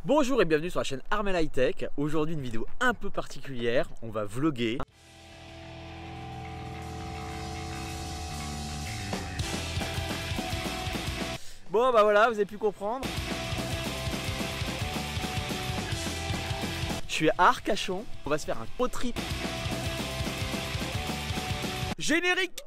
Bonjour et bienvenue sur la chaîne Armel High Tech. Aujourd'hui une vidéo un peu particulière, on va vlogger. Bon bah voilà, vous avez pu comprendre. Je suis à Arcachon, on va se faire un road trip. Générique!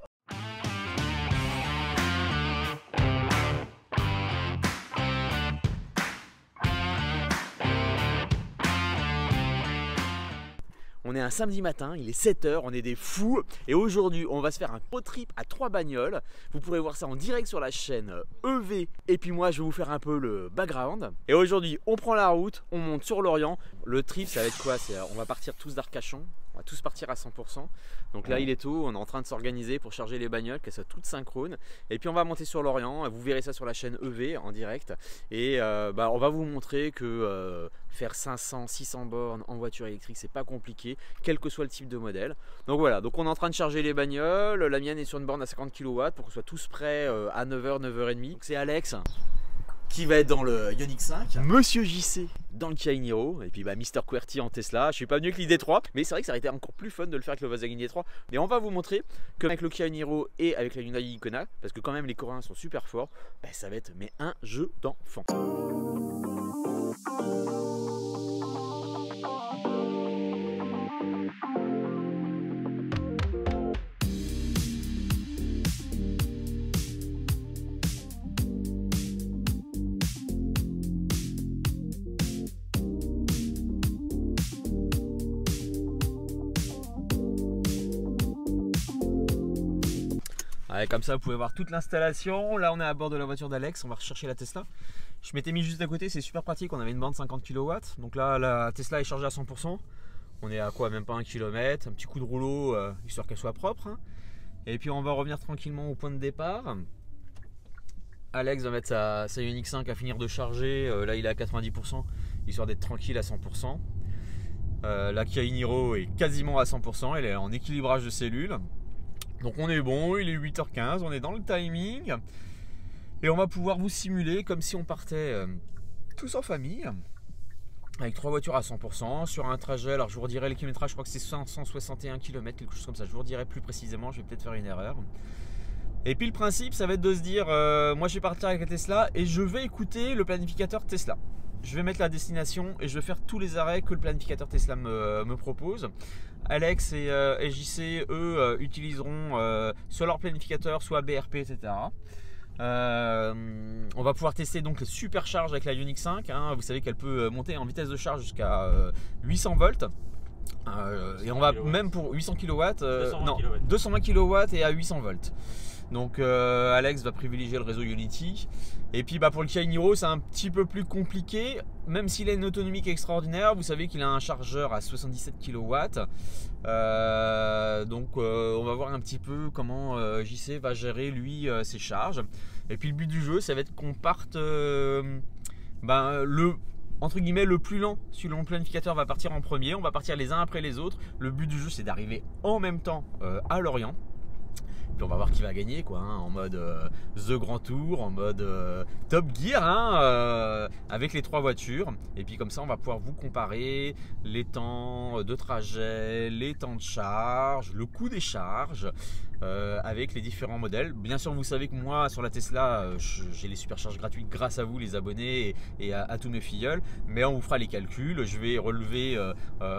On est un samedi matin, il est 7 h, on est des fous et aujourd'hui on va se faire un road trip à 3 bagnoles. Vous pourrez voir ça en direct sur la chaîne EV et puis moi je vais vous faire un peu le background. Et aujourd'hui on prend la route, on monte sur l'Orient. Le trip ça va être quoi? On va partir tous d'Arcachon, on va tous partir à 100%. Donc là il est tôt, on est en train de s'organiser pour charger les bagnoles, qu'elles soient toutes synchrones. Et puis on va monter sur l'Orient, vous verrez ça sur la chaîne EV en direct. Et on va vous montrer que faire 500-600 bornes en voiture électrique c'est pas compliqué, quel que soit le type de modèle. Donc voilà, donc on est en train de charger les bagnoles. La mienne est sur une borne à 50 kW pour qu'on soit tous prêts à 9 h, 9 h 30. C'est Alex qui va être dans le Ioniq 5, Monsieur JC dans le Kia Niro, et puis Mister QWERTY en Tesla. Je suis pas venu avec l'ID3, mais c'est vrai que ça aurait été encore plus fun de le faire avec le Volkswagen ID3. Mais on va vous montrer que avec le Kia Niro et avec la Hyundai Kona, parce que quand même les Coréens sont super forts, ça va être un jeu d'enfant. Ouais, comme ça vous pouvez voir toute l'installation. Là on est à bord de la voiture d'Alex, on va rechercher la Tesla. Je m'étais mis juste à côté, c'est super pratique, on avait une borne 50 kW. Donc là la Tesla est chargée à 100%. On est à quoi, même pas 1 km, un petit coup de rouleau histoire qu'elle soit propre. Et puis on va revenir tranquillement au point de départ. Alex va mettre sa Ioniq 5 à finir de charger, là il est à 90%, histoire d'être tranquille à 100%. La Kia Niro est quasiment à 100%, elle est en équilibrage de cellules. Donc on est bon, il est 8 h 15, on est dans le timing. Et on va pouvoir vous simuler comme si on partait tous en famille. Avec 3 voitures à 100% sur un trajet. Alors je vous redirai le kilométrage, je crois que c'est 561 km, quelque chose comme ça. Je vous redirai plus précisément, je vais peut-être faire une erreur. Et puis le principe ça va être de se dire, moi je vais partir avec la Tesla et je vais écouter le planificateur Tesla. Je vais mettre la destination et je vais faire tous les arrêts que le planificateur Tesla me propose. Alex et JC, eux, utiliseront soit leur planificateur, soit BRP, etc. On va pouvoir tester donc les supercharges avec la Ioniq 5. Vous savez qu'elle peut monter en vitesse de charge jusqu'à 800 volts. Et on va même pour 800 kW, 220 kW et à 800 volts. Donc Alex va privilégier le réseau Unity. Et puis pour le Kia Niro c'est un petit peu plus compliqué. Même s'il a une autonomie qui est extraordinaire, vous savez qu'il a un chargeur à 77 kW. Donc on va voir un petit peu comment JC va gérer lui ses charges. Et puis le but du jeu ça va être qu'on parte entre guillemets le plus lent. Selon le planificateur va partir en premier, on va partir les uns après les autres. Le but du jeu c'est d'arriver en même temps à l'Orient. Puis on va voir qui va gagner en mode The Grand Tour, en mode Top Gear avec les 3 voitures. Et puis comme ça on va pouvoir vous comparer les temps de trajet, les temps de charge, le coût des charges avec les différents modèles. Bien sûr vous savez que moi sur la Tesla j'ai les supercharges gratuites grâce à vous les abonnés et à tous mes filleuls. Mais on vous fera les calculs, je vais relever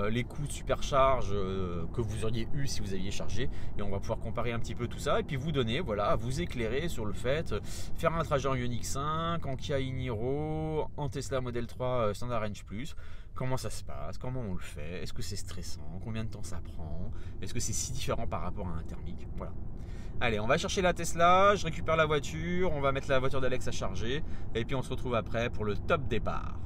les coûts de supercharge que vous auriez eu si vous aviez chargé. Et on va pouvoir comparer un petit peu tout ça et puis vous donner, voilà, vous éclairer sur le fait faire un trajet en Ioniq 5, en Kia Niro, en Tesla Model 3 Standard Range Plus. Comment ça se passe, comment on le fait, est-ce que c'est stressant, combien de temps ça prend, est-ce que c'est si différent par rapport à un thermique, voilà. Allez, on va chercher la Tesla, je récupère la voiture, on va mettre la voiture d'Alex à charger et puis on se retrouve après pour le top départ.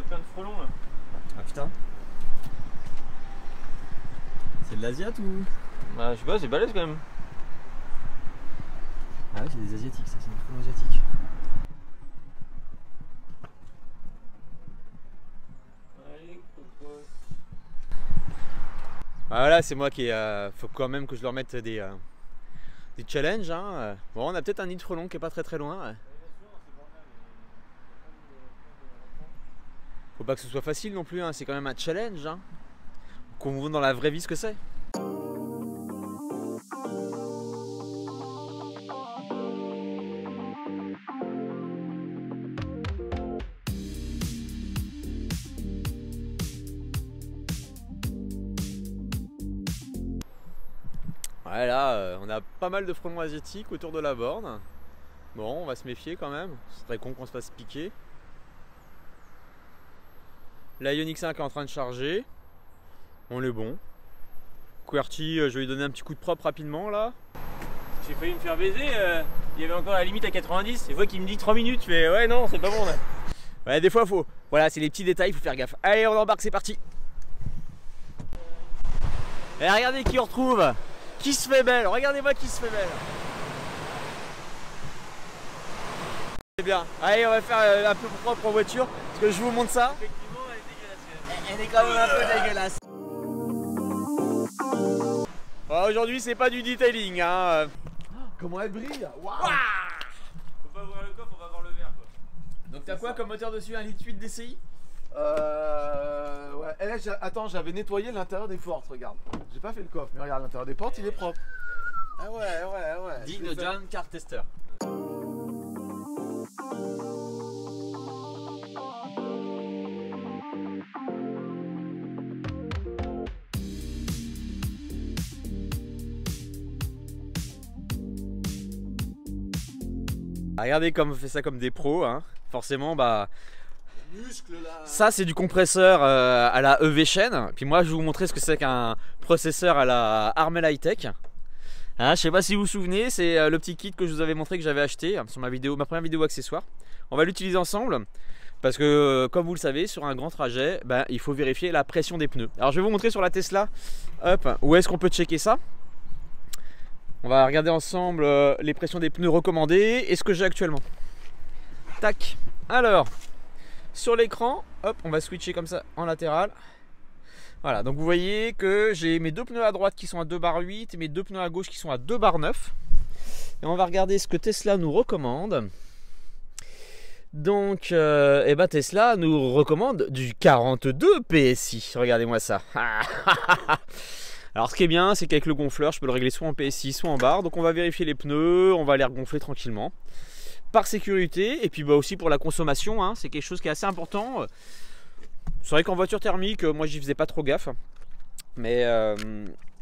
plein de frelons là. Ah putain. C'est de l'Asiate ou? Bah je sais pas, c'est balèze quand même. Ah ouais, c'est des asiatiques, ça, c'est des frelons asiatiques. Voilà, c'est moi qui faut quand même que je leur mette des challenges. Hein. Bon, on a peut-être un nid de frelons qui est pas très loin. Faut pas que ce soit facile non plus, hein. C'est quand même un challenge. Hein. Qu'on voit dans la vraie vie ce que c'est. Ouais, là, on a pas mal de frelons asiatiques autour de la borne. Bon, on va se méfier quand même. Ce serait con qu'on se fasse piquer. La Ioniq 5 est en train de charger. On est bon. QWERTY, je vais lui donner un petit coup de propre rapidement là. J'ai failli me faire baiser, il y avait encore la limite à 90. Et vois qu'il me dit 3 minutes, je fais ouais non c'est pas bon là. Ouais, des fois faut. Voilà, c'est les petits détails, il faut faire gaffe. Allez, on embarque, c'est parti. Et regardez qui on retrouve. Qui se fait belle, regardez-moi qui se fait belle. C'est bien. Allez, on va faire un peu propre en voiture. Parce que je vous montre ça. Effectivement, elle est dégueulasse. Elle est quand même un peu dégueulasse. Bon, aujourd'hui, c'est pas du detailing. Hein. Comment elle brille. Waouh. Faut pas ouvrir le coffre, on va voir le verre quoi. Donc, t'as quoi comme moteur dessus? Un litre 8 DCI? Ouais. Et là, attends, j'avais nettoyé l'intérieur des portes, regarde. J'ai pas fait le coffre, mais regarde, l'intérieur des portes, il est propre. Ah ouais. Digne de John Car Tester. Regardez comme on fait ça comme des pros, hein. Forcément, bah. Muscle là. Ça, c'est du compresseur à la EV chaîne. Puis moi, je vais vous montrer ce que c'est qu'un processeur à la Armel High-Tech. Hein, je sais pas si vous vous souvenez, c'est le petit kit que je vous avais montré que j'avais acheté sur ma première vidéo accessoire. On va l'utiliser ensemble parce que, comme vous le savez, sur un grand trajet, ben, il faut vérifier la pression des pneus. Alors, je vais vous montrer sur la Tesla, hop, où est-ce qu'on peut checker ça. On va regarder ensemble les pressions des pneus recommandées et ce que j'ai actuellement. Tac. Alors, sur l'écran, hop, on va switcher comme ça en latéral. Voilà, donc vous voyez que j'ai mes deux pneus à droite qui sont à 2 bar 8 et mes deux pneus à gauche qui sont à 2 bar 9. Et on va regarder ce que Tesla nous recommande. Donc, Tesla nous recommande du 42 PSI. Regardez-moi ça. Alors, ce qui est bien, c'est qu'avec le gonfleur, je peux le régler soit en PSI, soit en barre. Donc, on va vérifier les pneus, on va les regonfler tranquillement. Par sécurité, et puis bah, aussi pour la consommation, hein, c'est quelque chose qui est assez important. C'est vrai qu'en voiture thermique, moi j'y faisais pas trop gaffe. Mais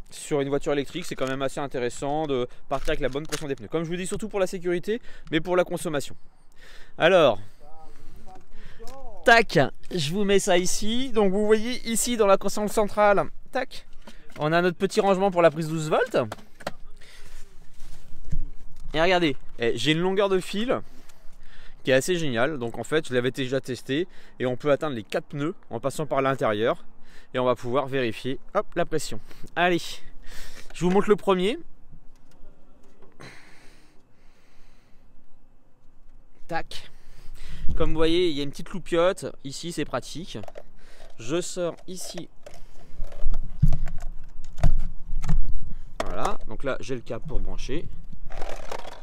sur une voiture électrique, c'est quand même assez intéressant de partir avec la bonne pression des pneus. Comme je vous dis, surtout pour la sécurité, mais pour la consommation. Alors, tac, je vous mets ça ici. Donc vous voyez ici dans la console centrale, tac, on a notre petit rangement pour la prise 12 volts. Et regardez, j'ai une longueur de fil qui est assez géniale. Donc en fait, je l'avais déjà testé et on peut atteindre les 4 pneus en passant par l'intérieur. Et on va pouvoir vérifier, hop, la pression. Allez, je vous montre le premier. Tac. Comme vous voyez, il y a une petite loupiote. Ici, c'est pratique. Je sors ici. Voilà, donc là, j'ai le câble pour brancher.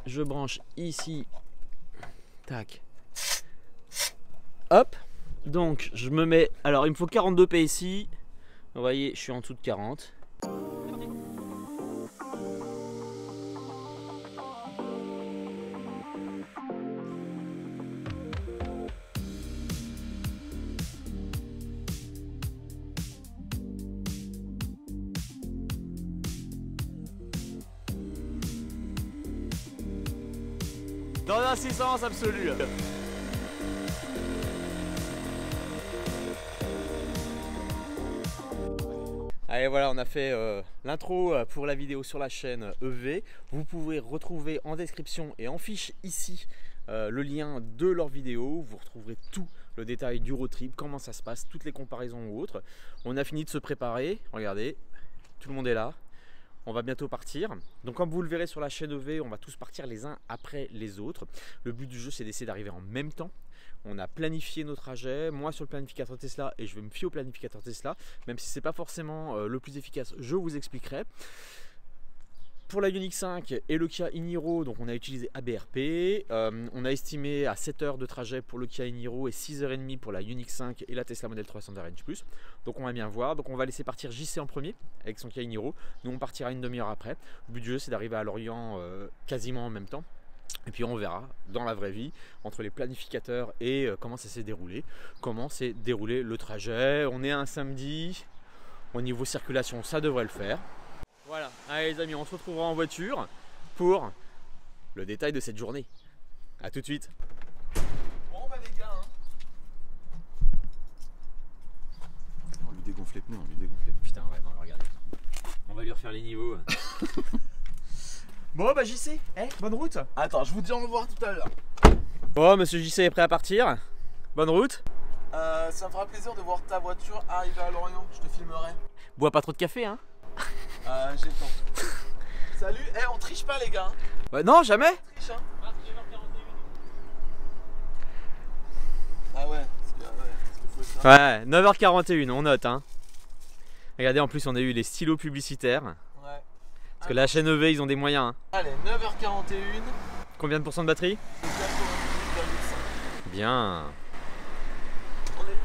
Je branche ici. Tac. Hop. Donc, je me mets... Alors, il me faut 42 PSI. Vous voyez, je suis en dessous de 40. Dans l'insistance absolue. Allez, voilà, on a fait l'intro pour la vidéo sur la chaîne EV. Vous pouvez retrouver en description et en fiche ici le lien de leur vidéo. Vous retrouverez tout le détail du road trip, comment ça se passe, toutes les comparaisons ou autres. On a fini de se préparer, regardez, tout le monde est là. On va bientôt partir. Donc comme vous le verrez sur la chaîne EV, on va tous partir les uns après les autres. Le but du jeu, c'est d'essayer d'arriver en même temps. On a planifié nos trajets, moi sur le planificateur Tesla, et je vais me fier au planificateur Tesla, même si ce n'est pas forcément le plus efficace, je vous expliquerai. Pour la Ioniq 5 et le Kia e-Niro, donc on a utilisé ABRP, on a estimé à 7 heures de trajet pour le Kia e-Niro et 6h30 pour la Ioniq 5 et la Tesla Model 3 Standard Range Plus. Donc on va bien voir, donc on va laisser partir JC en premier avec son Kia e-Niro, nous on partira une demi-heure après. Le but du jeu, c'est d'arriver à Lorient quasiment en même temps. Et puis on verra dans la vraie vie, entre les planificateurs et comment ça s'est déroulé, le trajet. On est un samedi, au niveau circulation ça devrait le faire. Voilà, allez les amis, on se retrouvera en voiture pour le détail de cette journée. A tout de suite. Bon bah les gars, on lui dégonfle les pneus, Putain, ouais, non, regardez. On va lui refaire les niveaux. Bon bah JC, bonne route. Attends, je vous dis au revoir tout à l'heure. Bon, monsieur JC est prêt à partir. Bonne route. Ça me fera plaisir de voir ta voiture arriver à Lorient, je te filmerai. Bois pas trop de café, hein. J'ai le temps. Salut, on triche pas les gars. Bah non, jamais. On triche, hein. Ah ouais, parce qu'il faut ça. Ouais, 9h41, on note, hein. Regardez, en plus on a eu les stylos publicitaires. Ouais. Parce que la chaîne EV, ils ont des moyens, hein. Allez, 9h41. Combien de pourcents de batterie? 98,5. Bien. On est...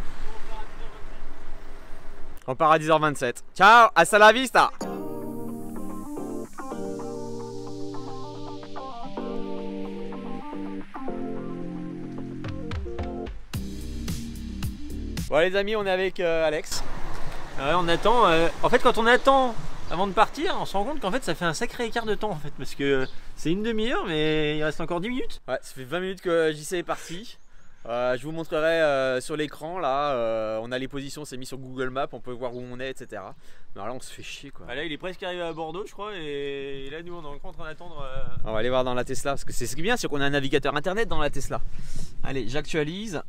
On part à 10h27. Ciao, hasta la vista. Bon les amis, on est avec Alex. Ouais, on attend. En fait, quand on attend avant de partir, on se rend compte qu'en fait ça fait un sacré écart de temps en fait, parce que c'est une demi-heure, mais il reste encore 10 minutes. Ouais, ça fait 20 minutes que JC est parti. Je vous montrerai sur l'écran là, on a les positions, c'est mis sur Google Maps, on peut voir où on est, etc. Mais alors là on se fait chier quoi. Bah là il est presque arrivé à Bordeaux je crois, et là nous on est encore en train d'attendre. On va aller voir dans la Tesla, parce que c'est ce qui est bien, c'est qu'on a un navigateur internet dans la Tesla. Allez, j'actualise.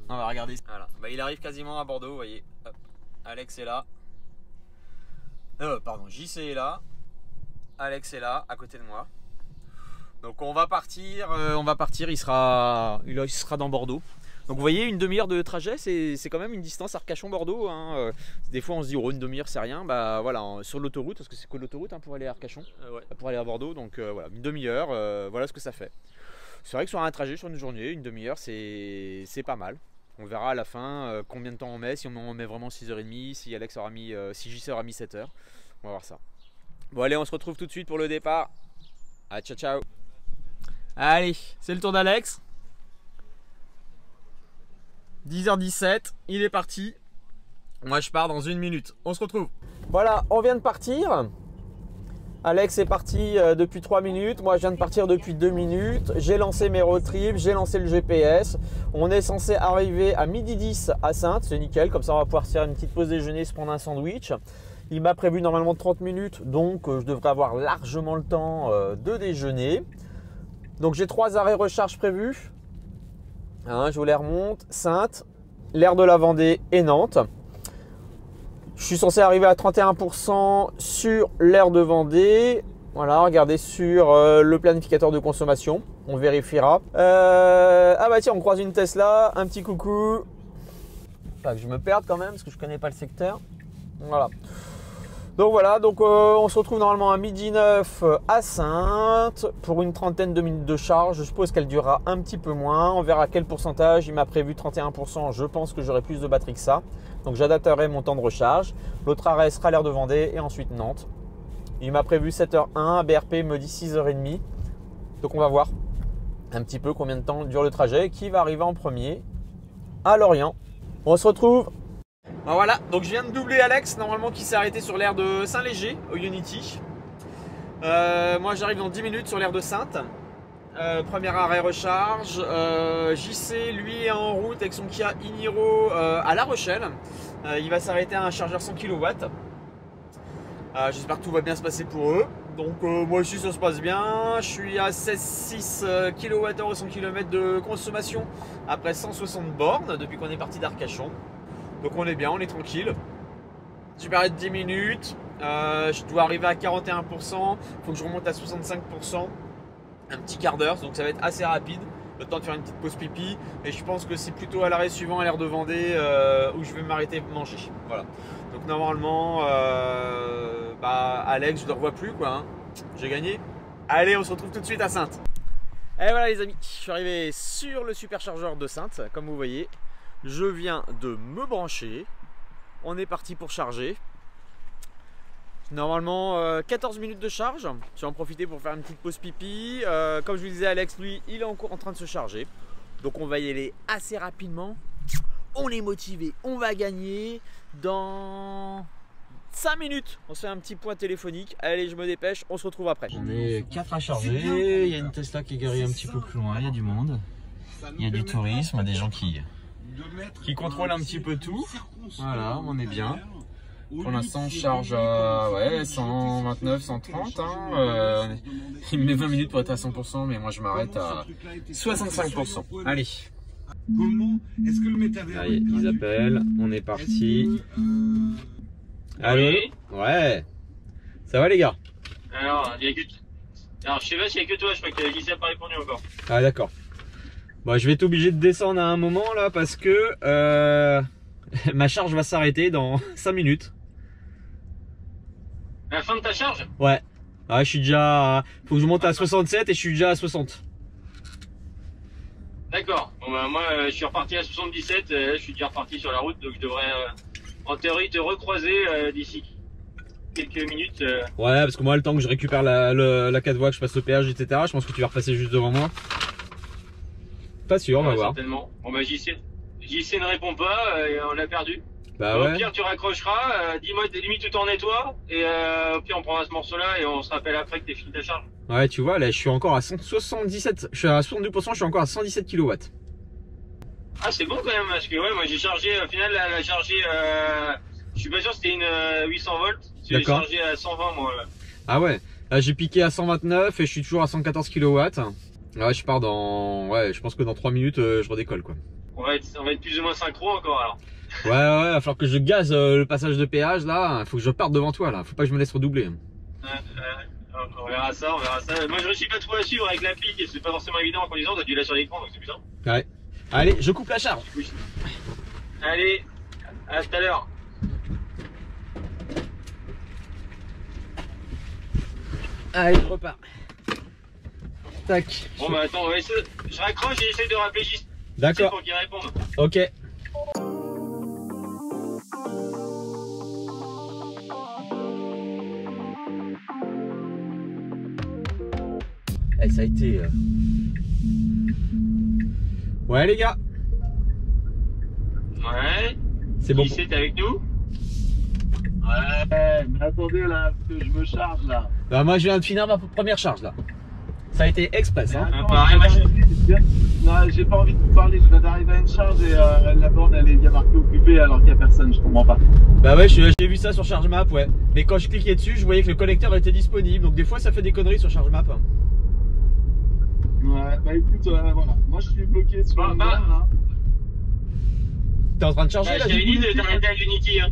On va regarder. Voilà. Bah, il arrive quasiment à Bordeaux, vous voyez. Hop. Alex est là. Pardon, JC est là. Alex est là, à côté de moi. Donc on va partir, il sera dans Bordeaux. Donc vous voyez, une demi-heure de trajet, c'est quand même une distance Arcachon-Bordeaux, hein. Des fois on se dit, oh, une demi-heure c'est rien. Bah voilà, sur l'autoroute, parce que c'est que l'autoroute, hein, pour aller à Arcachon, Ouais. pour aller à Bordeaux. Donc voilà, une demi-heure, voilà ce que ça fait. C'est vrai que sur un trajet, sur une journée, une demi-heure c'est pas mal. On verra à la fin combien de temps on met, si on met vraiment 6h30, si Alex aura mis, si JC aura mis 7h. On va voir ça. Bon allez, on se retrouve tout de suite pour le départ. Ah, ciao ciao. Allez, c'est le tour d'Alex. 10h17, il est parti. Moi je pars dans une minute. On se retrouve. Voilà, on vient de partir. Alex est parti depuis 3 minutes, moi je viens de partir depuis 2 minutes. J'ai lancé mes road trips, j'ai lancé le GPS. On est censé arriver à 12h10 à Saintes, c'est nickel, comme ça on va pouvoir se faire une petite pause déjeuner, se prendre un sandwich. Il m'a prévu normalement 30 minutes, donc je devrais avoir largement le temps de déjeuner. Donc j'ai 3 arrêts recharge prévus. Hein, je vous les remonte. Saintes, l'aire de la Vendée et Nantes. Je suis censé arriver à 31% sur l'aire de Vendée. Voilà, regardez sur le planificateur de consommation. On vérifiera. Ah bah tiens, on croise une Tesla. Un petit coucou. Pas que je me perde quand même parce que je connais pas le secteur. Voilà. Donc voilà, on se retrouve normalement à 12h09 à Saintes pour une trentaine de minutes de charge. Je suppose qu'elle durera un petit peu moins. On verra quel pourcentage. Il m'a prévu 31%. Je pense que j'aurai plus de batterie que ça. Donc j'adapterai mon temps de recharge. L'autre arrêt sera l'aire de Vendée et ensuite Nantes. Il m'a prévu 7h01. BRP me dit 6h30. Donc on va voir un petit peu combien de temps dure le trajet. Qui va arriver en premier à Lorient. On se retrouve. Alors voilà, donc je viens de doubler Alex, normalement qui s'est arrêté sur l'aire de Saint-Léger, au Unity. Moi j'arrive dans 10 minutes sur l'aire de Saintes. Premier arrêt recharge. JC, lui, est en route avec son Kia e-Niro à La Rochelle. Il va s'arrêter à un chargeur 100 kW. J'espère que tout va bien se passer pour eux. Donc moi aussi ça se passe bien, je suis à 16,6 kWh au 100 km de consommation après 160 bornes depuis qu'on est parti d'Arcachon. Donc on est bien, on est tranquille. Je m'arrête 10 minutes, je dois arriver à 41%, il faut que je remonte à 65%, un petit quart d'heure, donc ça va être assez rapide. Le temps de faire une petite pause pipi, et je pense que c'est plutôt à l'arrêt suivant à l'aire de Vendée où je vais m'arrêter manger. Voilà. Donc normalement, Alex, je ne le revois plus quoi. Hein. J'ai gagné. Allez, on se retrouve tout de suite à Saintes. Et voilà les amis, je suis arrivé sur le superchargeur de Saintes, comme vous voyez. Je viens de me brancher. On est parti pour charger. Normalement 14 minutes de charge. Je vais en profiter pour faire une petite pause pipi. Comme je vous disais, Alex, lui, il est encore en train de se charger. Donc on va y aller assez rapidement. On est motivé, on va gagner. Dans 5 minutes, on se fait un petit point téléphonique. Allez, je me dépêche, on se retrouve après. On est 4 à charger. Il y a une Tesla qui est garée un petit peu plus loin. Il y a du monde. Il y a du tourisme, des gens qui contrôlent un petit peu tout. Voilà, on est bien. Pour l'instant, on charge à 129, 130. Hein. Il me met 20 minutes pour être à 100%, mais moi je m'arrête à 65%. Allez. Comment est-ce que le métavers... Allez, ils appellent, on est parti. Allô? Ouais. Ça va les gars? Alors, je sais pas s'il y a que toi, je crois que JC n'a pas répondu encore. Ah d'accord. Bon, je vais être obligé de descendre à un moment là parce que ma charge va s'arrêter dans 5 minutes. La fin de ta charge? Ouais. Ah, je suis déjà... Faut que je monte à 67 et je suis déjà à 60. D'accord. Bon bah moi je suis reparti à 77, je suis déjà reparti sur la route, donc je devrais en théorie te recroiser d'ici quelques minutes. Ouais, parce que moi le temps que je récupère la 4 voies, que je passe le péage, etc. Je pense que tu vas repasser juste devant moi. Pas sûr, on va voir. Certainement. Bon bah JC ne répond pas, et on l'a perdu. Bah Au ouais. pire tu raccrocheras, dis-moi des limites tout en nettoie, et au pire on prendra ce morceau là et on se rappelle après que t'es fini ta charge. Ouais, tu vois, là je suis encore à 177, je suis à 62%, je suis encore à 117 kW. Ah c'est bon quand même, parce que ouais moi j'ai chargé, au final elle a chargé, je suis pas sûr que c'était une 800 volts, j'ai chargé à 120 moi. Ah ouais, là j'ai piqué à 129 et je suis toujours à 114 kW. Ouais, je pars dans... Ouais, je pense que dans 3 minutes je redécolle quoi. On va être plus ou moins synchro encore alors. Ouais, il va falloir que je gaze le passage de péage là, faut que je parte devant toi là, faut pas que je me laisse redoubler. On verra ça, on verra ça. Moi je réussis pas trop à suivre avec l'appli, c'est pas forcément évident en conduisant, t'as dû là sur l'écran donc c'est plus simple. Ouais. Allez, je coupe la charge. Allez, à tout à l'heure. Allez, je repars. Tac. Bon bah attends, je raccroche et j'essaie de rappeler juste. D'accord. Pour qu'il réponde. Ok. Eh, ça a été... Ouais les gars. Ouais. C'est bon. T'es avec nous? Ouais, mais attendez là, parce que je me charge là. Bah moi je viens de finir ma première charge là. Ça a été express hein. Pareil, Non, j'ai pas envie de vous parler, je viens d'arriver à une charge et la borne elle est bien marquée occupée alors qu'il n'y a personne, je comprends pas. Bah ouais, j'ai vu ça sur ChargeMap, ouais. Mais quand je cliquais dessus, je voyais que le collecteur était disponible. Donc des fois ça fait des conneries sur ChargeMap. Ouais, bah écoute, voilà. Moi je suis bloqué sur une borne là. T'es en train de charger là? Je t'avais dit de t'arrêter à l'Unity hein.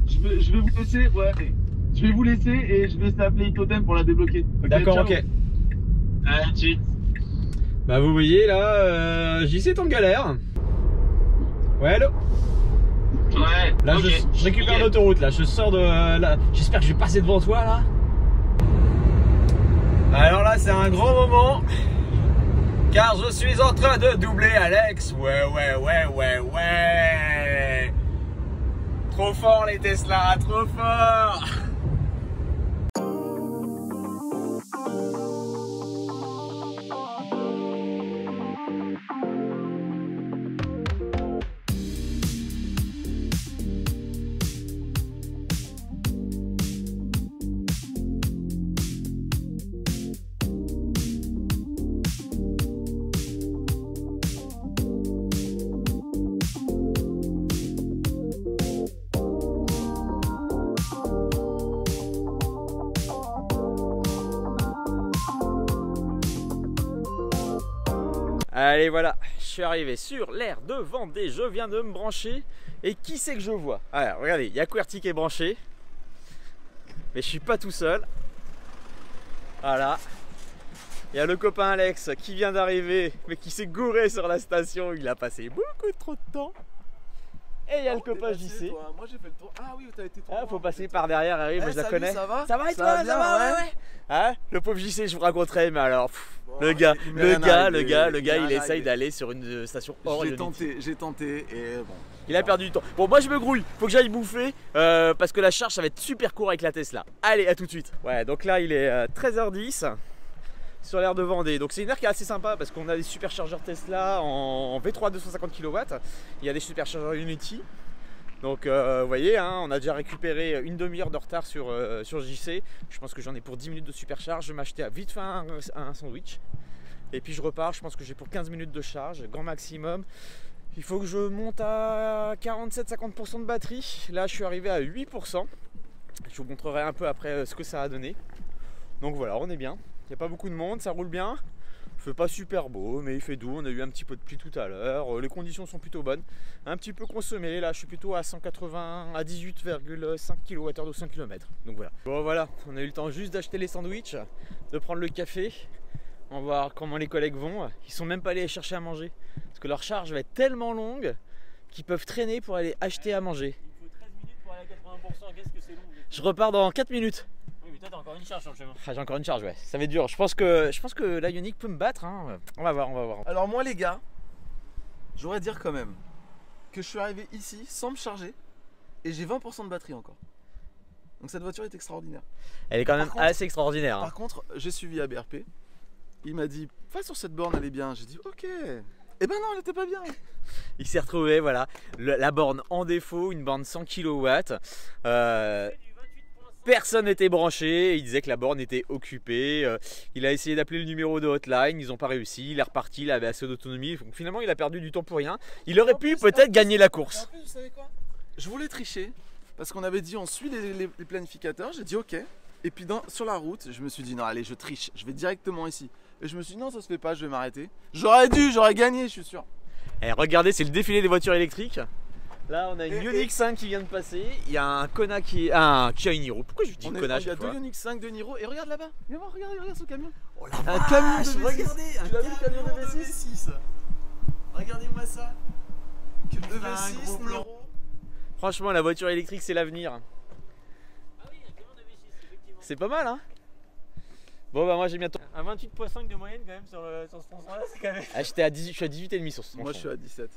Je vais vous laisser, ouais. Je vais vous laisser et je vais s'appeler Itotem pour la débloquer. Okay, d'accord, ok. À tout de suite. Bah vous voyez là, JC est en galère. Ouais, allô? Ouais. Là okay. je récupère l'autoroute là, je sors de là. J'espère que je vais passer devant toi là. Alors là c'est un grand moment. Car je suis en train de doubler Alex. Ouais. Trop fort les Tesla, trop fort. Allez voilà, je suis arrivé sur l'aire de Vendée, je viens de me brancher. Et qui c'est que je vois? Alors regardez, il y a QWERTY qui est branché. Mais je suis pas tout seul. Voilà. Il y a le copain Alex qui vient d'arriver, mais qui s'est gouré sur la station. Il a passé beaucoup trop de temps. Et il y a le copain JC. Moi j'ai fait le tour. Ah oui, t'as été trop. Ah, faut passer par derrière, oui, moi je la connais. Ça va? Ça va et toi? Ça va, ouais. Hein, le pauvre JC, je vous raconterai, mais alors, Bon, le gars, il essaye arrivé. d'aller sur une station hors ionique. J'ai tenté et bon. Il a perdu du temps. Bon, moi je me grouille, faut que j'aille bouffer parce que la charge ça va être super court avec la Tesla. Allez, à tout de suite. Ouais, donc là il est 13h10 sur l'aire de Vendée. Donc c'est une aire qui est assez sympa parce qu'on a des superchargeurs Tesla en V3 250 kW. Il y a des superchargeurs Unity. Donc vous voyez, hein, on a déjà récupéré une demi-heure de retard sur JC. Je pense que j'en ai pour 10 minutes de supercharge. Je vais m'acheter vite fait un sandwich. Et puis je repars, je pense que j'ai pour 15 minutes de charge, grand maximum. Il faut que je monte à 47-50% de batterie. Là je suis arrivé à 8%. Je vous montrerai un peu après ce que ça a donné. Donc voilà, on est bien. Il n'y a pas beaucoup de monde, ça roule bien. Il fait pas super beau, mais il fait doux. On a eu un petit peu de pluie tout à l'heure. Les conditions sont plutôt bonnes. Un petit peu consommé. Là, je suis plutôt à 180 à 18,5 kWh de 100 km. Donc voilà. Bon, voilà. On a eu le temps juste d'acheter les sandwichs, de prendre le café. On va voir comment les collègues vont. Ils sont même pas allés chercher à manger. Parce que leur charge va être tellement longue qu'ils peuvent traîner pour aller acheter à manger. Il faut 13 minutes pour aller à 80%. Qu'est-ce que c'est long? Je repars dans 4 minutes. Oui, mais toi, t'as encore une charge sur le chemin. Ah, j'ai encore une charge, ouais. Ça va être dur. Je pense que la Ioniq peut me battre. Hein. On va voir, on va voir. Alors moi les gars, je voudrais dire quand même que je suis arrivé ici sans me charger et j'ai 20% de batterie encore. Donc cette voiture est extraordinaire. Elle est quand même Par contre- assez extraordinaire. Hein. Par contre, j'ai suivi ABRP. Il m'a dit, va sur cette borne, elle est bien. J'ai dit, ok. Eh ben non, elle était pas bien. Il s'est retrouvé, voilà, la borne en défaut, une borne 100 kW. Personne n'était branché, il disait que la borne était occupée. Il a essayé d'appeler le numéro de hotline, ils n'ont pas réussi. Il est reparti, il avait assez d'autonomie. Donc finalement, il a perdu du temps pour rien. Il aurait pu peut-être gagner la course. En plus, vous savez quoi? Je voulais tricher parce qu'on avait dit on suit les planificateurs. J'ai dit ok. Et puis sur la route, je me suis dit non, allez, je triche, je vais directement ici. Et je me suis dit non, ça se fait pas, je vais m'arrêter. J'aurais gagné, je suis sûr. Et regardez, c'est le défilé des voitures électriques. Là, on a une Ioniq 5 qui vient de passer. Il y a un Kona qui a une Niro. Pourquoi je dis Kona à Il y a chaque fois? deux Ioniq 5 de Niro. Et regarde là-bas. Viens voir, regarde ce camion. Oh la Un camion de vache, V6. regardez, Tu l'as vu le camion de V6? Regardez-moi ça. Que de un V6 gros plan. Niro. Franchement, la voiture électrique, c'est l'avenir. Ah oui, il y a un camion de V6, effectivement. C'est pas mal, hein? Bon, bah, moi, j'ai bientôt. À 28,5 de moyenne, quand même, sur ce tronçon-là, c'est quand même. Ah, je suis à 18,5 sur ce Moi je tronçon. suis à 17.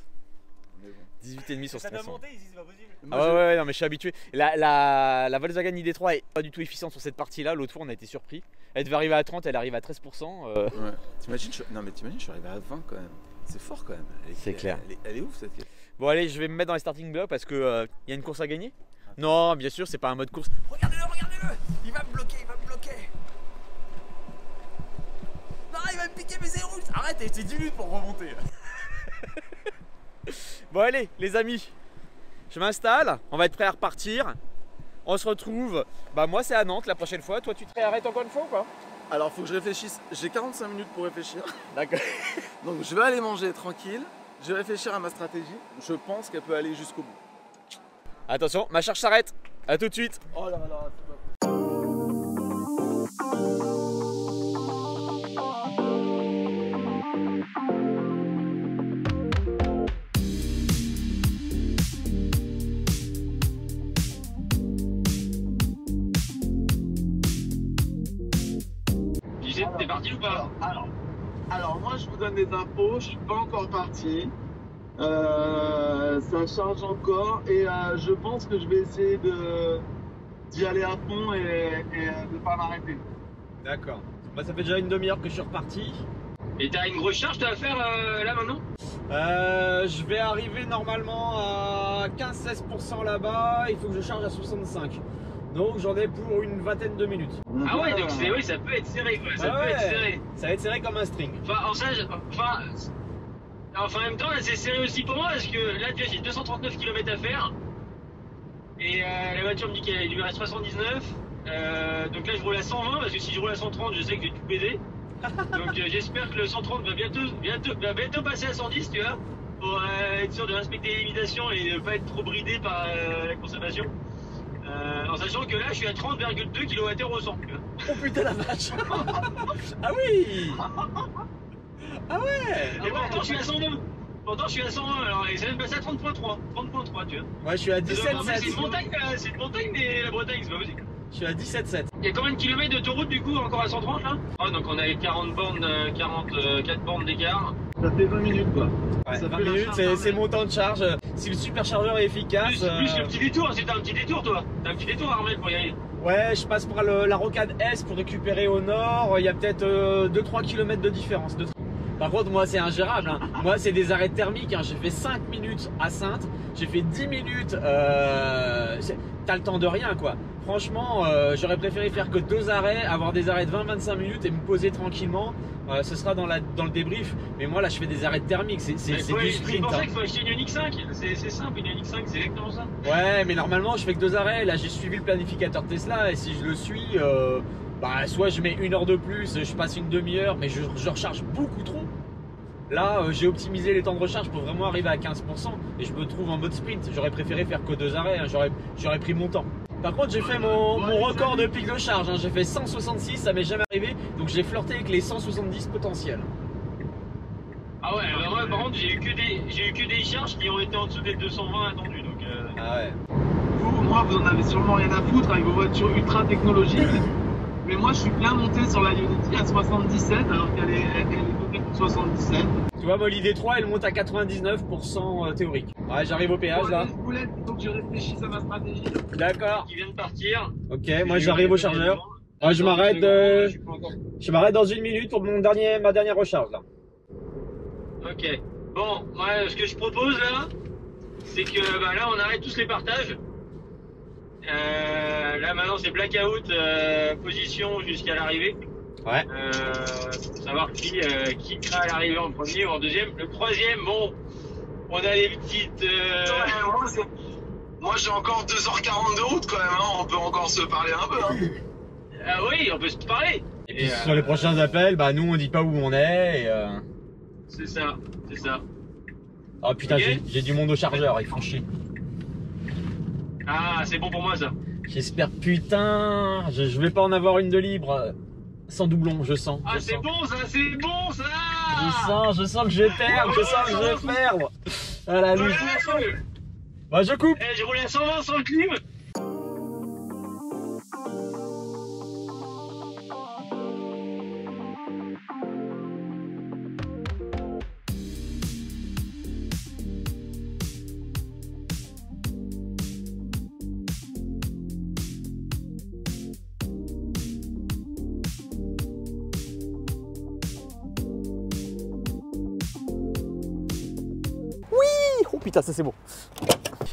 Mais bon. 18,5 sur ce Ça doit tronçon. monter ici, c'est pas possible. Ah ouais, non mais je suis habitué. La Volkswagen ID3 est pas du tout efficiente sur cette partie-là. L'autre fois on a été surpris. Elle devait arriver à 30, elle arrive à 13%. Ouais. T'imagines, je suis arrivé à 20 quand même. C'est fort quand même. C'est clair. Elle est ouf cette caisse. Bon allez, je vais me mettre dans les starting blocks parce que y a une course à gagner. Non, bien sûr, c'est pas un mode course. Regardez-le, il va me bloquer, Non, il va me piquer mes ailerons. Arrête, c'est 10 minutes pour remonter. Bon allez, les amis, je m'installe, on va être prêt à repartir. On se retrouve, bah moi c'est à Nantes la prochaine fois. Toi tu te réarrêtes encore une fois ou quoi? Alors faut que je réfléchisse. J'ai 45 minutes pour réfléchir. D'accord. Donc je vais aller manger tranquille. Je vais réfléchir à ma stratégie. Je pense qu'elle peut aller jusqu'au bout. Attention, ma charge s'arrête. A tout de suite. Oh là là, c'est pas possible. T'es parti ou pas? Alors moi je vous donne des infos, je suis pas encore parti. Ça charge encore et je pense que je vais essayer d'y aller à fond et de pas m'arrêter. D'accord. Bah, ça fait déjà une demi-heure que je suis reparti. Et t'as une grosse charge à faire là maintenant? Je vais arriver normalement à 15-16% là-bas. Il faut que je charge à 65. Donc j'en ai pour une vingtaine de minutes. Ah ouais, donc oui, ça peut être serré quoi, ça peut être serré. Ça va être serré comme un string. Enfin, en même temps, là, c'est serré aussi pour moi parce que là, tu vois, j'ai 239 km à faire. Et la voiture me dit qu'il lui reste 79. Donc là, je roule à 120 parce que si je roule à 130, je sais que je vais tout baiser. Donc j'espère que le 130 va bientôt passer à 110, tu vois, pour être sûr de respecter les limitations et ne pas être trop bridé par la consommation. En sachant que là je suis à 30,2 kWh au 100. Tu vois. Oh putain la vache. Ah oui. Ah ouais. Et pourtant je suis à 120. Pourtant je suis à 120, alors ça vient de passer à 30.3. 30.3, tu vois. Moi je suis à 17,7. C'est une montagne, mais la Bretagne, c'est pas possible. Je suis à 17,7. Il y a combien de kilomètres d'autoroute du coup encore à 130 là? Ah donc on a 40 bornes, 44 bornes d'écart. Ça fait 20 minutes quoi. Ouais, Ça 20 fait la minutes, charge, c'est mon temps de charge. Si le superchargeur est efficace. Plus le petit détour, c'était un petit détour toi. T'as un petit détour à remettre pour y aller. Ouais, je passe par la rocade Est pour récupérer au nord. Il y a peut-être 2-3 km de différence. Par contre, moi, c'est ingérable. Hein. Moi, c'est des arrêts thermiques. Hein. J'ai fait 5 minutes à Saintes. J'ai fait 10 minutes. T'as le temps de rien, quoi. Franchement, j'aurais préféré faire que 2 arrêts, avoir des arrêts de 20-25 minutes et me poser tranquillement. Ce sera dans le débrief. Mais moi, là, je fais des arrêts thermiques. C'est du sprint. C'est pour ça hein. qu'il faut acheter une Ioniq 5. C'est simple, une Ioniq 5, c'est exactement ça. Ouais, mais normalement, je fais que 2 arrêts. Là, j'ai suivi le planificateur Tesla. Et si je le suis, bah, soit je mets 1 heure de plus, je passe une demi-heure, mais je recharge beaucoup trop. Là, j'ai optimisé les temps de recharge pour vraiment arriver à 15% et je me trouve en mode sprint. J'aurais préféré faire que 2 arrêts, hein. J'aurais pris mon temps. Par contre, j'ai fait mon record de pic de charge. Hein. J'ai fait 166, ça m'est jamais arrivé. Donc j'ai flirté avec les 170 potentiels. Ah ouais, bah moi par contre, j'ai eu que des charges qui ont été en dessous des 220 attendus. Donc, Ah ouais. Moi, vous en avez sûrement rien à foutre avec vos voitures ultra technologiques. Mais moi, je suis bien monté sur la Unity à 77 alors qu'elle est dotée pour 77. Tu vois, moi l'idée 3 elle monte à 99% théorique. Ouais, j'arrive au péage là. Il faut que je réfléchisse à ma stratégie. D'accord. qui vient de partir. Ok, moi j'arrive au chargeur. Ouais, je m'arrête dans 1 minute pour ma dernière recharge là. Ok. Bon, moi, ce que je propose là, c'est que bah, là, on arrête tous les partages. Là, maintenant, c'est blackout position jusqu'à l'arrivée. Ouais. Pour savoir qui sera à l'arrivée en premier ou en deuxième. Le troisième, bon, on a les petites. Moi j'ai encore 2h40 de route quand même, hein. On peut encore se parler un peu. Hein. Ah oui, on peut se parler. Et puis sur les prochains appels, bah nous on dit pas où on est et C'est ça, c'est ça. Oh putain, Ok. j'ai du monde au chargeur, ils font chier. Ah, c'est bon pour moi ça. J'espère, putain, je vais pas en avoir une de libre. Sans doublon, je sens. Ah, je c'est sens. bon ça, c'est bon ça. Je sens que je vais perdre, je sens que je vais perdre. Ah la lutte. Bah je coupe. J'ai roulé à 120 sans le clim. Oh putain, ça c'est bon.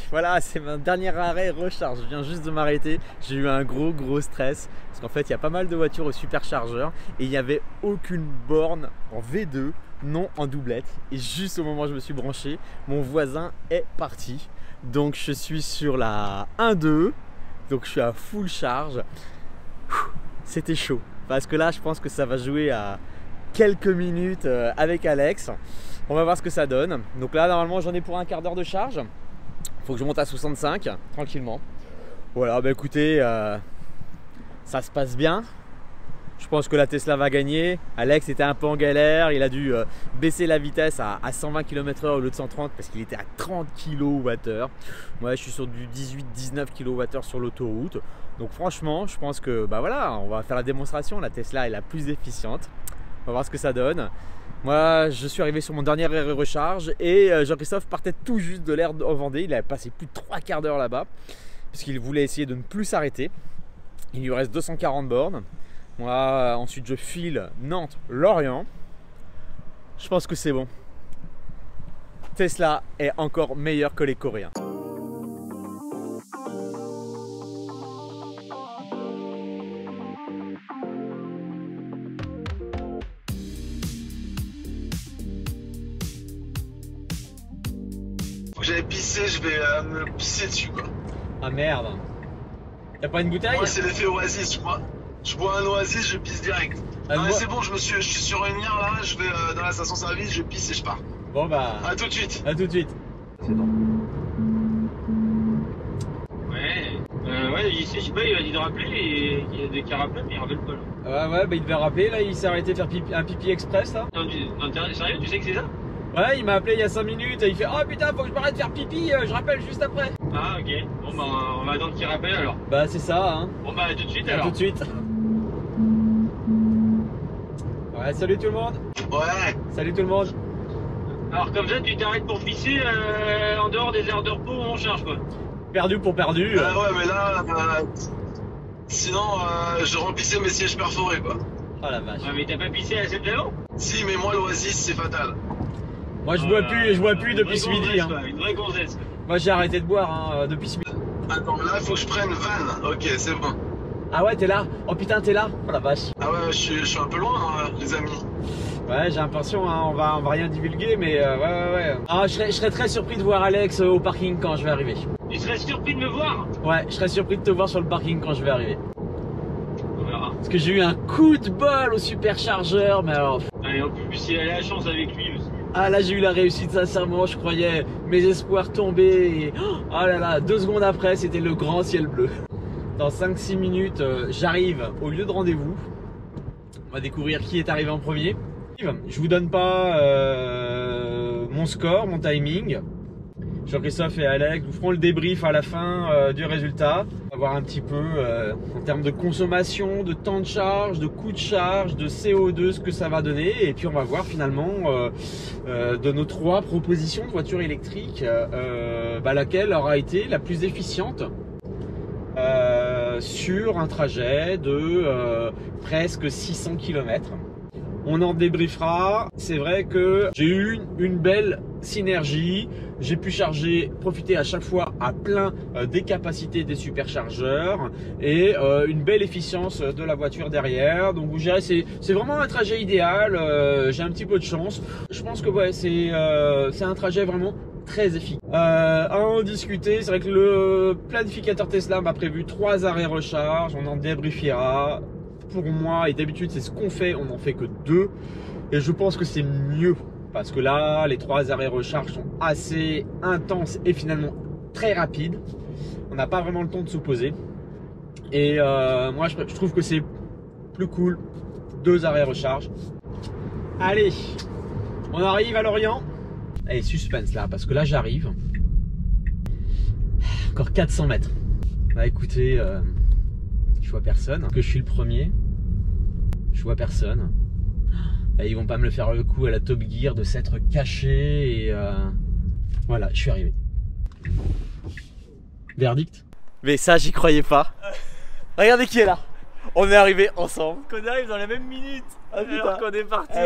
Voilà, c'est mon dernier arrêt recharge. Je viens juste de m'arrêter. J'ai eu un gros stress parce qu'en fait, il y a pas mal de voitures au superchargeur et il n'y avait aucune borne en V2, non en doublette. Et juste au moment où je me suis branché, mon voisin est parti. Donc je suis sur la 1.2. Donc je suis à full charge. C'était chaud parce que là, je pense que ça va jouer à quelques minutes avec Alex. On va voir ce que ça donne. Donc là, normalement, j'en ai pour un quart d'heure de charge. Faut que je monte à 65 tranquillement. Voilà, bah écoutez, ça se passe bien. Je pense que la Tesla va gagner. Alex était un peu en galère. Il a dû baisser la vitesse à 120 km/h au lieu de 130 parce qu'il était à 30 kWh. Moi, je suis sur du 18-19 kWh sur l'autoroute. Donc franchement, je pense que bah voilà, on va faire la démonstration. La Tesla est la plus efficiente. On va voir ce que ça donne. Moi, je suis arrivé sur mon dernier arrêt recharge et Jean-Christophe partait tout juste de l'air en Vendée. Il avait passé plus de 3 quarts d'heure là-bas parce qu'il voulait essayer de ne plus s'arrêter. Il lui reste 240 bornes. Moi, ensuite, je file Nantes-Lorient. Je pense que c'est bon. Tesla est encore meilleur que les Coréens. J'avais pissé, je vais me pisser dessus quoi. Ah merde. T'as pas une bouteille? Moi c'est l'effet oasis, je bois un oasis, je pisse direct. Non, mais moi- c'est bon, je suis sur une ligne là, je vais dans la station service, je pisse et je pars. Bon bah, À tout de suite. à tout de suite. Ouais, je sais pas, il a dit de rappeler et il y a des qui rappellent, mais il rappelle pas là. Ouais, bah il devait rappeler, là il s'est arrêté faire un pipi express là. Non, sérieux, tu sais que c'est ça? Ouais, il m'a appelé il y a 5 minutes et il fait oh putain, faut que je m'arrête de faire pipi, je rappelle juste après. Ah, ok. Bon, bah, on va attendre qu'il rappelle alors. Bah c'est ça, hein. Bon, bah, à tout de suite À alors. tout de suite. Ouais, salut tout le monde. Ouais. Salut tout le monde. Alors, comme ça, tu t'arrêtes pour pisser en dehors des heures de repos où on charge quoi. Perdu pour perdu. Ouais, mais là, sinon, je remplissais mes sièges perforés quoi. Oh la vache. Ouais, mais t'as pas pissé à celle d'avant? Si, mais moi, l'oasis, c'est fatal. Moi je bois plus depuis ce midi. Hein. Une vraie gonzesse quoi. Moi j'ai arrêté de boire hein, depuis ce midi. Attends, là, faut que je prenne van. Ok, c'est bon. Ah ouais, t'es là? Oh putain, t'es là? Oh la vache. Ah ouais, je suis un peu loin, moi, les amis. Ouais, j'ai l'impression, hein, on va rien divulguer, mais ouais. Ah, je serais très surpris de voir Alex au parking quand je vais arriver. Tu serais surpris de me voir? Ouais, je serais surpris de te voir sur le parking quand je vais arriver. On verra. Parce que j'ai eu un coup de bol au superchargeur, mais alors... Et en plus, il a la chance avec lui aussi. Ah là, j'ai eu la réussite, sincèrement, je croyais mes espoirs tomber. Et... Oh là là, 2 secondes après, c'était le grand ciel bleu. Dans 5-6 minutes, j'arrive au lieu de rendez-vous. On va découvrir qui est arrivé en premier. Je vous donne pas mon score, mon timing. Jean-Christophe et Alex vous feront le débrief à la fin du résultat. On va voir un petit peu en termes de consommation, de temps de charge, de coût de charge, de CO2, ce que ça va donner. Et puis on va voir finalement de nos 3 propositions de voitures électriques, laquelle aura été la plus efficiente sur un trajet de presque 600 km. On en débriefera. C'est vrai que j'ai eu une belle synergie. J'ai pu profiter à chaque fois à plein des capacités des superchargeurs et une belle efficience de la voiture derrière. Donc vous direz, c'est vraiment un trajet idéal. J'ai un petit peu de chance. Je pense que ouais, c'est un trajet vraiment très efficace. À en discuter, c'est vrai que le planificateur Tesla m'a prévu 3 arrêts recharge. On en débriefera. Pour moi, et d'habitude c'est ce qu'on fait, on n'en fait que 2 et je pense que c'est mieux parce que là les 3 arrêts recharge sont assez intenses et finalement très rapides. On n'a pas vraiment le temps de se poser et moi je trouve que c'est plus cool 2 arrêts recharge. Allez, on arrive à Lorient. Allez, suspense là parce que là j'arrive. Encore 400 mètres. Bah écoutez, je vois personne, que je suis le premier. Je vois personne. Et ils vont pas me le faire le coup à la Top Gear de s'être caché et voilà, je suis arrivé. Verdict. Mais ça, j'y croyais pas. Regardez qui est là. On est arrivé ensemble. Qu'on arrive dans la même minute. Ah, putain. Alors qu'on est parti.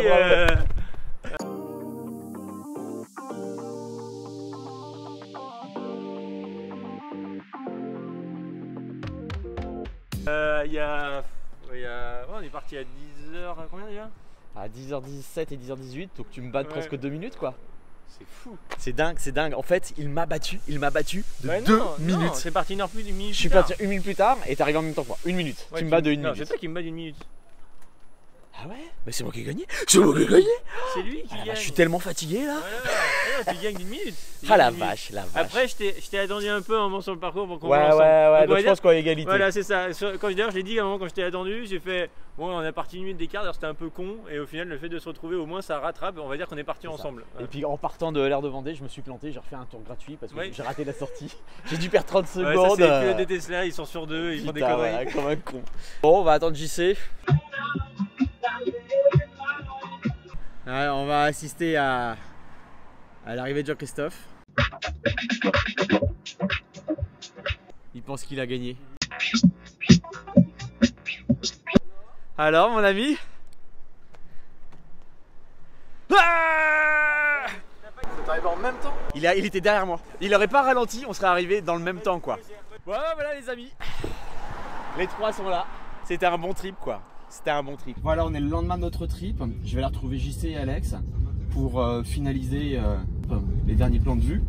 On est parti à 10h, combien déjà? À 10h17 et 10h18, donc tu me bats de Ouais. presque 2 minutes quoi. C'est fou. C'est dingue, c'est dingue. En fait, il m'a battu de Ouais, 2 non, minutes. non, c'est parti une heure plus d'une minute. Je suis plus tard. parti 1 minute plus tard et t'es arrivé en même temps que moi. 1 minute. Ouais, tu me bats de 1 Non, minute. c'est toi qui me bats d'une minute. Ah ouais? Mais c'est moi qui ai gagné. C'est moi qui ai gagné. C'est lui qui Ah la gagne. vache, je suis tellement fatigué là. Voilà, tu gagnes d'une minute. Tu Ah la gagnes d'une minute. vache, la vache. Après, je t'ai attendu un peu un moment sur le parcours pour qu'on ouais, voit ouais, ensemble. ouais. Donc, on Donc va je dire- pense qu'on a égalité. Voilà, c'est ça. D'ailleurs, je l'ai dit à un moment quand je t'ai attendu, j'ai fait bon, on a parti une minute d'écart, d'ailleurs c'était un peu con, et au final, le fait de se retrouver, au moins ça rattrape, on va dire qu'on est parti C'est ça. ensemble. Et puis en partant de l'aire de Vendée, je me suis planté, j'ai refait un tour gratuit parce que Ouais. j'ai raté la sortie. J'ai dû perdre 30 Ouais, secondes. ça, c'est les pilotes des Tesla, ils sont sur deux, ils font des Putain, conneries. voilà, comme un con. Bon, on va attendre JC. Ouais, on va assister à l'arrivée de Jean-Christophe. Il pense qu'il a gagné. Alors, mon ami? Ah! C'est arrivé en même temps. Il était derrière moi. Il aurait pas ralenti, on serait arrivé dans le même temps quoi. Voilà les amis. Les 3 sont là. C'était un bon trip quoi. C'était un bon trip. Voilà, on est le lendemain de notre trip. Je vais aller retrouver JC et Alex pour finaliser les derniers plans de vue.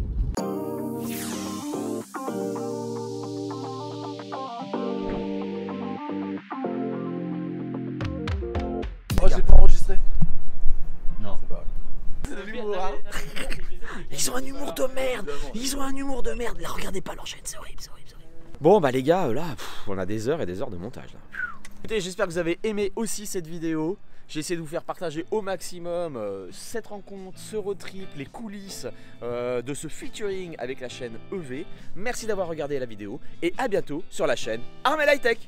Ils ont un humour de merde. Ils ont un humour de merde. Là, regardez pas leur chaîne, c'est horrible, c'est horrible, c'est horrible. Bon bah les gars, là, on a des heures et des heures de montage là. Écoutez, j'espère que vous avez aimé aussi cette vidéo. J'ai essayé de vous faire partager au maximum cette rencontre, ce road trip, les coulisses de ce featuring avec la chaîne EV. Merci d'avoir regardé la vidéo et à bientôt sur la chaîne Armel High Tech.